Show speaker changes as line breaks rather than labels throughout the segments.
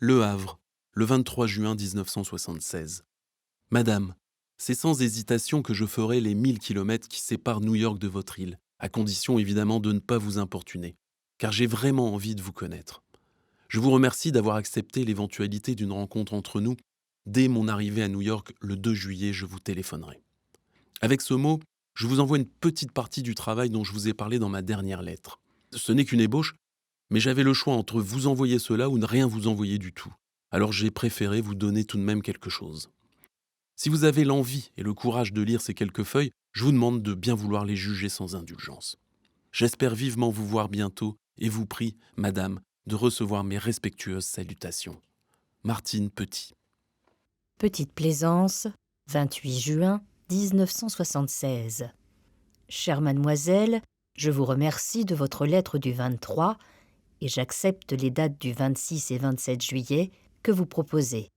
Le Havre, le 23 juin 1976. Madame, c'est sans hésitation que je ferai les 1000 kilomètres qui séparent New York de votre île, à condition évidemment de ne pas vous importuner, car j'ai vraiment envie de vous connaître. Je vous remercie d'avoir accepté l'éventualité d'une rencontre entre nous. Dès mon arrivée à New York le 2 juillet, je vous téléphonerai. Avec ce mot, je vous envoie une petite partie du travail dont je vous ai parlé dans ma dernière lettre. Ce n'est qu'une ébauche, mais j'avais le choix entre vous envoyer cela ou ne rien vous envoyer du tout. Alors j'ai préféré vous donner tout de même quelque chose. Si vous avez l'envie et le courage de lire ces quelques feuilles, je vous demande de bien vouloir les juger sans indulgence. J'espère vivement vous voir bientôt et vous prie, madame, de recevoir mes respectueuses salutations. Martine Petit.
Petite Plaisance, 28 juin 1976. Chère mademoiselle, je vous remercie de votre lettre du 23 et j'accepte les dates du 26 et 27 juillet que vous proposez.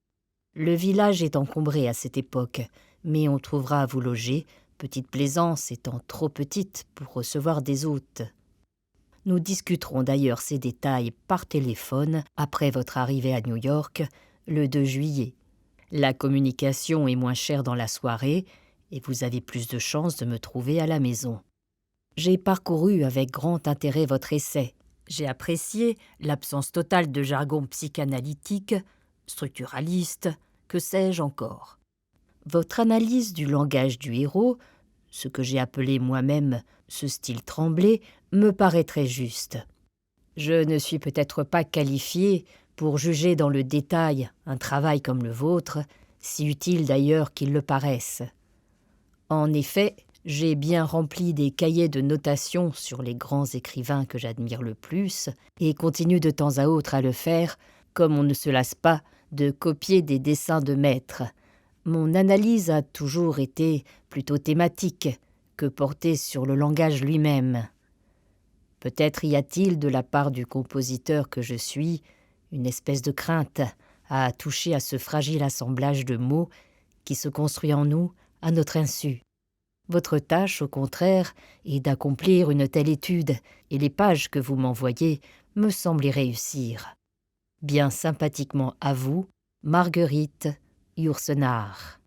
Le village est encombré à cette époque, mais on trouvera à vous loger, Petite Plaisance étant trop petite pour recevoir des hôtes. Nous discuterons d'ailleurs ces détails par téléphone après votre arrivée à New York le 2 juillet. La communication est moins chère dans la soirée et vous avez plus de chances de me trouver à la maison. J'ai parcouru avec grand intérêt votre essai. J'ai apprécié l'absence totale de jargon psychanalytique, structuraliste, que sais-je encore. Votre analyse du langage du héros, ce que j'ai appelé moi-même ce style tremblé, me paraît très juste. Je ne suis peut-être pas qualifié pour juger dans le détail un travail comme le vôtre, si utile d'ailleurs qu'il le paraisse. En effet, j'ai bien rempli des cahiers de notation sur les grands écrivains que j'admire le plus et continue de temps à autre à le faire, comme on ne se lasse pas de copier des dessins de maîtres. Mon analyse a toujours été plutôt thématique que portée sur le langage lui-même. Peut-être y a-t-il, de la part du compositeur que je suis, une espèce de crainte à toucher à ce fragile assemblage de mots qui se construit en nous à notre insu. Votre tâche, au contraire, est d'accomplir une telle étude, et les pages que vous m'envoyez me semblent y réussir. Bien sympathiquement à vous, Marguerite Yourcenar.